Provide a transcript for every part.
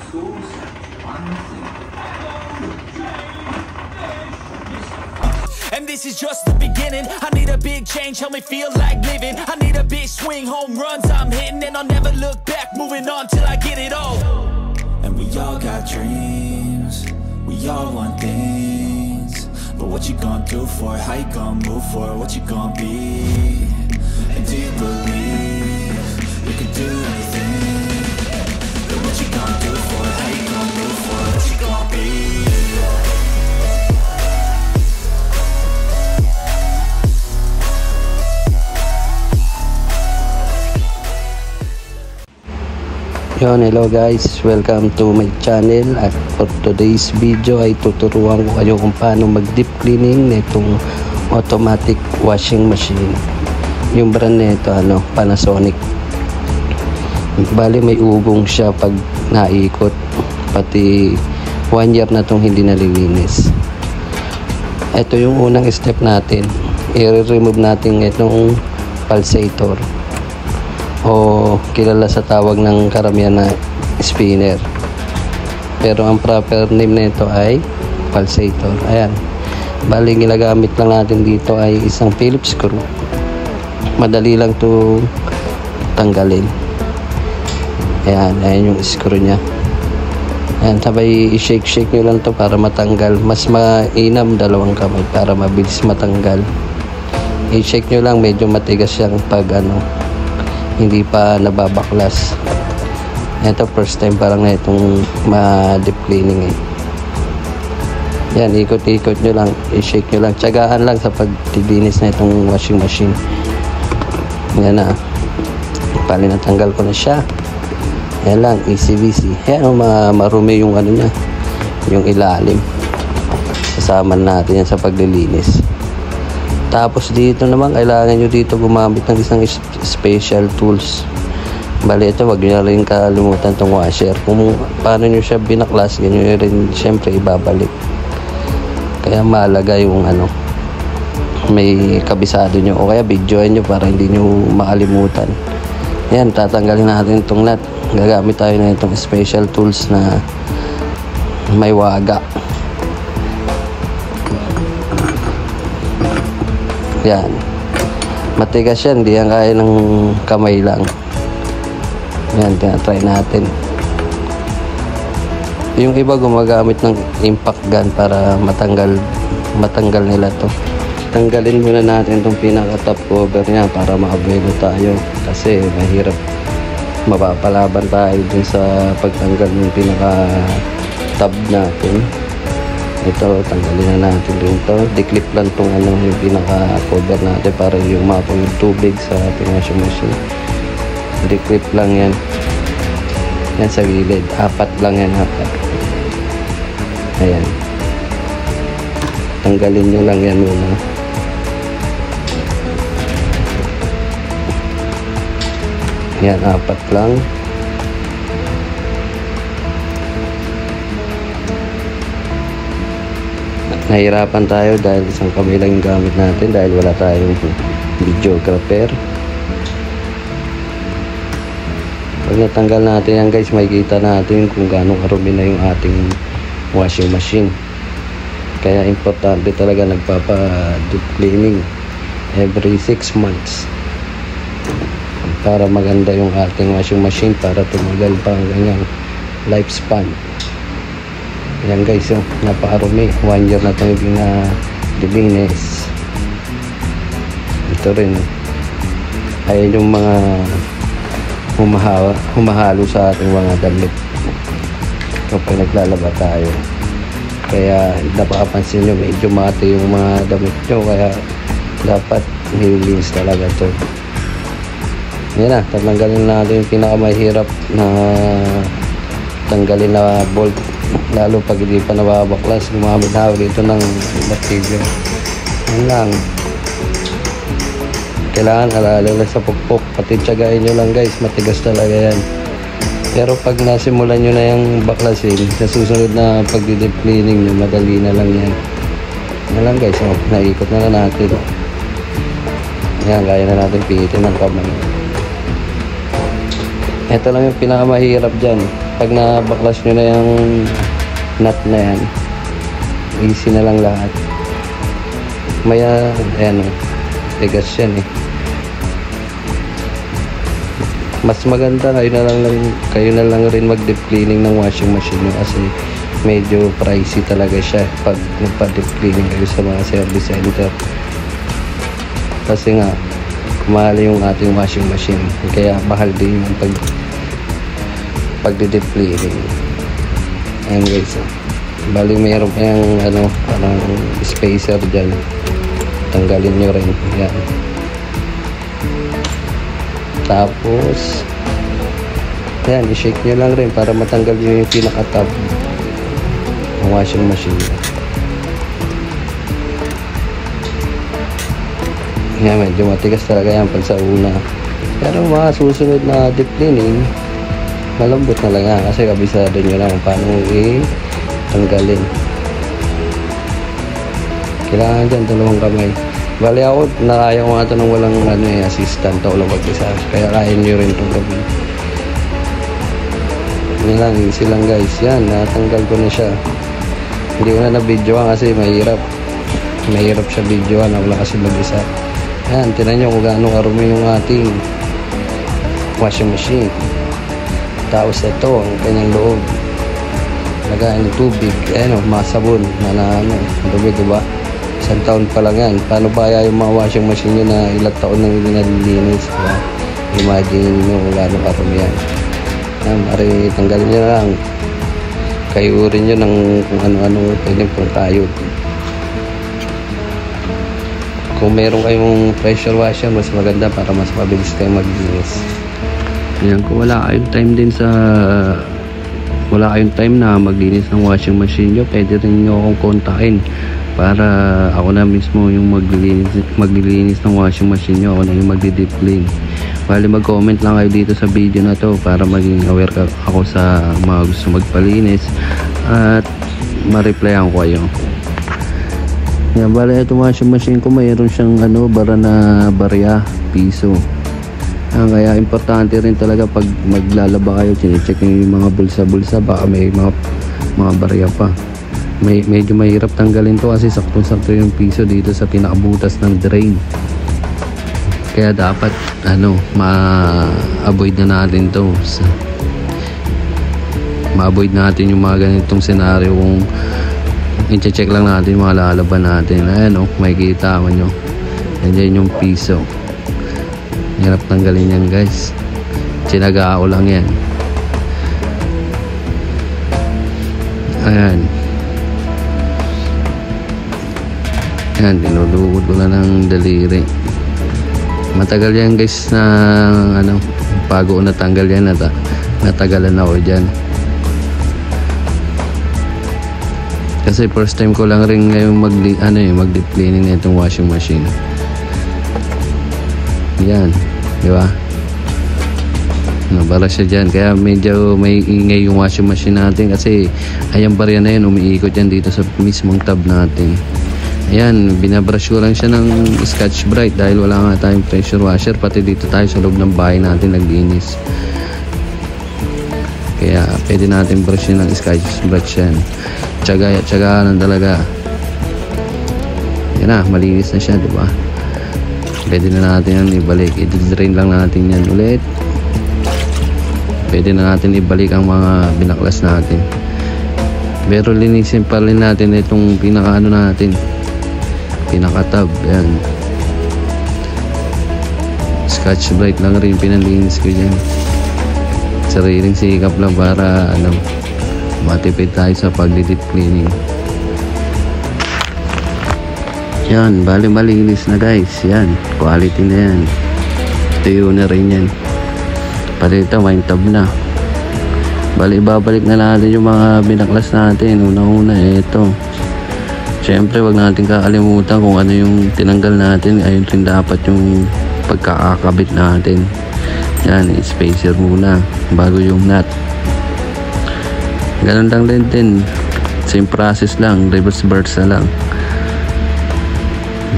And this is just the beginning. I need a big change, help me feel like living. I need a big swing, home runs I'm hitting, and I'll never look back, moving on till I get it all. And we all got dreams, we all want things, but what you gonna do for it? How you gonna move for it? What you gonna be? And do you believe you can do anything? But what you gonna do for it? How you gonna move for it? What you gonna be? Yon, hello guys, welcome to my channel. At for today's video ay tuturuan ko kayo kung paano mag deep cleaning nitong automatic washing machine. Yung brand nito Panasonic. Bali may ugong siya pag naikot, pati 1 year na tong hindi nalilinis. Ito yung unang step natin, i-remove natin itong pulsator o kilala sa tawag ng karamihan na spinner, pero ang proper name nito ay pulsator. Ayan, bali ginagamit lang natin dito ay isang Phillips screw. Madali lang to tanggalin. Ayan yung screw nya. Ayan, sabay i-shake nyo lang to para matanggal. Mas mainam dalawang kamay para mabilis matanggal. I-shake nyo lang, medyo matigas siyang pag hindi pa nababaklas. Ito first time parang na itong ma-deep cleaning Yan, ikot-ikot nyo lang, i-shake nyo lang, tiyagaan lang sa pagtilinis na itong washing machine. Yan na, pali natanggal ko na siya. Yan lang, easy-easy. Yan, marumi yung niya, yung ilalim. Kasama natin yan sa paglilinis. Tapos dito naman, kailangan nyo dito gumamit ng isang special tools. Bali ito, wag nyo na rin kalimutan itong washer. Kung paano nyo siya binaklas, ganyan nyo rin syempre ibabalik. Kaya mahalaga yung may kabisado nyo, o kaya videoin nyo para hindi nyo makalimutan. Yan, tatanggalin natin itong nut. Gagamit tayo na itong special tools na may waga. Yan, matigas yan, hindi yan kaya ng kamay lang. Yan, tinatry natin. Yung iba gumagamit ng impact gun para matanggal nila to. Tanggalin muna natin itong pinaka top cover niya para makabuelo tayo, kasi mahirap, mapapalaban tayo dun sa pagtanggal ng pinaka tab natin. Ito, tanggalin na natin dito. Declip lang itong yung pinaka-cover natin para yung mapo yung tubig sa ating washing machine. Declip lang yan. Yan sa gilid. 4 lang yan, 4. Ayan. Tanggalin nyo lang yan muna. Yan, 4 lang. Nahirapan tayo dahil isang kamay lang yung gamit natin dahil wala tayong videographer. Pag natanggal natin yan guys, makikita natin kung gaano karumi na yung ating washing machine. Kaya importante talaga nagpapa-deep cleaning every 6 months para maganda yung ating washing machine, para tumagal pa ang ganyang lifespan. Ayan guys, napakarumi. 1 year na itong hindi na dilinis. Ito rin. Ayan yung mga humahalo sa ating mga damit kapag naglalaba tayo. Kaya napapansin nyo, medyo mati yung mga damit nyo, kaya dapat nililinis talaga ito. Yan na, tatanggalin natin yung pinakamahirap na tanggalin na bolt, lalo pag hindi pa nababaklas. Gumamit na ako dito ng martilyo. Yan lang, kailangan alala lang sa pukpok, pati tiyagain nyo lang guys, matigas talaga yan. Pero pag nasimulan nyo na yung baklasin, sa susunod na pag-deep cleaning nyo, madali na lang yan. Yan lang guys, naikot na natin. Yan, kaya na natin pihitin ng kamay. Ito lang yung pinakamahirap dyan, pag nabaklas nyo na yung nut na yan, easy na lang lahat. Maya, ayan o, tigas yan eh. Mas maganda kayo na lang rin mag deep cleaning ng washing machine nyo, kasi medyo pricey talaga siya pag nagpa-deep cleaning kayo sa mga service center, kasi nga mahal yung ating washing machine, kaya mahal din yung pag deep cleaning. Ayan guys, bali mayroon pa yung parang spacer dyan, tanggalin nyo rin. Ayan. Tapos ayan, i-shake nyo lang rin para matanggal nyo yung pinaka-tab ng washing machine. Ayan, medyo matigas talaga yan pag sa una, pero mga susunod na deep cleaning malambot na lang yan, kasi kabisado nyo lang paano i-tanggalin. Kailangan dyan 2 kamay. Bali ako, nakaya ko nga ito nang walang assistant, ako lang mag-isa, kaya kaya nyo rin itong gawin. Yan lang, easy lang guys. Yan, natanggal ko na siya. Hindi ko na na-videoan kasi mahirap siya videoan, ako lang kasi mag-isa. Yan, tinan nyo kung gaano karumi yung ating washing machine. Tapos ito, ang kanyang loob, lagayan ng tubig, ayan o, masabon na dumi, diba? 1 taon pa lang yan. Paano ba kaya yung mga washing machine nyo na ilang taon nang hindi nalilinis, diba? Imagine nyo kung gaano karumi yan. Yan, mari tanggalin nyo lang, kayurin nyo ng kung ano-ano pwedeng pang kayod. Kung meron kayong pressure washer, mas maganda para mas mabilis kayo maglinis. Yan, kung wala kayong time na maglinis ng washing machine nyo, pwede rin nyo akong kontakin para ako na mismo yung maglilinis ng washing machine nyo. Ako na yung magdi-deep clean. Bali, mag-comment lang kayo dito sa video na to para maging aware ako sa mga gusto magpalinis at ma-replyan ko kayo. Yan, bali, itong washing machine ko mayroon siyang bara na barya, piso. Kaya importante rin talaga pag maglalaba kayo, chinecheck nyo yung mga bulsa-bulsa, baka may mga barya pa. Medyo mahirap tanggalin to kasi saktong-sakto yung piso dito sa pinakabutas ng drain. Kaya dapat ma-avoid na natin to. Ma-avoid natin yung mga ganitong senaryo kung i-check lang natin yung mga lalaban natin. Ayan o, makikita mo nyo. Yan yung piso. Hirap tanggalin yan guys. Tinagaan ko lang yan. Ayan. Ayan, tinulugod ko na ng daliri. Matagal yan guys na bago ko natanggal yan, natagalan ako dyan. Kasi first time ko lang rin ngayon mag-deep cleaning na itong washing machine. Yan, di ba? Nabara siya dyan, kaya medyo may ingay yung washing machine natin kasi ayang barya na yan, umiikot yan dito sa mismong tab natin. Ayan, binabrush ko lang siya ng Scotch-Brite dahil wala nga tayong pressure washer, pati dito tayo sa loob ng bahay natin naglinis. Kaya pwede natin brushin ng Scotch-Brite yan. Tsaga lang talaga. Yan na, malinis na siya, diba? Pwede na natin yan ibalik, i-drain lang natin yan ulit. Pwede na natin ibalik ang mga binaklas natin, pero linisin pa rin natin itong natin, pinaka-tab. Yan, Scotch-Brite lang rin pinalinis ko yan. Sariling sikap lang para matipid tayo sa pag-deep cleaning. Yan, bali malinis na guys. Yan, quality na yan. Tuyo na rin yan. Pati ito, may tab na. Bali, babalik na natin yung mga binaklas natin. Una-una, ito. Siyempre, wag natin kakalimutan kung ano yung tinanggal natin. Ayun rin dapat yung pagkakakabit natin. Yan, spacer muna bago yung nut. Ganun lang din. Same process lang, reverse bursa lang.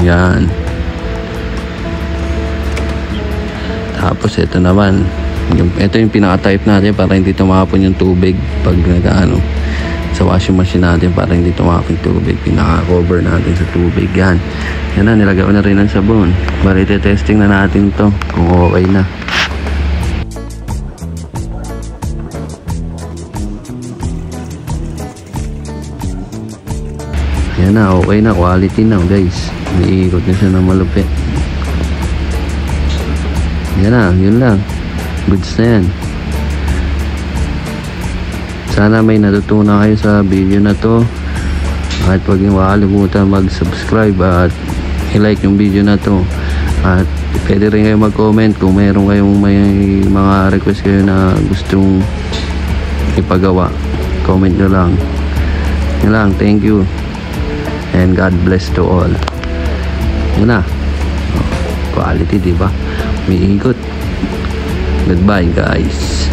Yan. Tapos ito naman, Ito yung pinaka-type natin para hindi tumapon yung tubig pag nag-ano sa washing machine natin, para hindi tumapon yung tubig. Pinaka-cover natin sa tubig. Yan na, nilagay ko na rin ang sabon. Bali, testing na natin to kung okay na. Yan na, okay na, quality na guys. Iikot na siya ng malupit. Yan na, yun lang. Goods na yan. Sana may natutunan kayo sa video na to. At huwag niyo makalimutan mag-subscribe at i-like yung video na to. At pwede rin kayo mag-comment kung mayroon kayong may mga request kayo na gustong ipagawa. Comment nyo lang. Yan lang, thank you. And God bless to all. Yan na. Quality, diba? May ikot. Goodbye guys.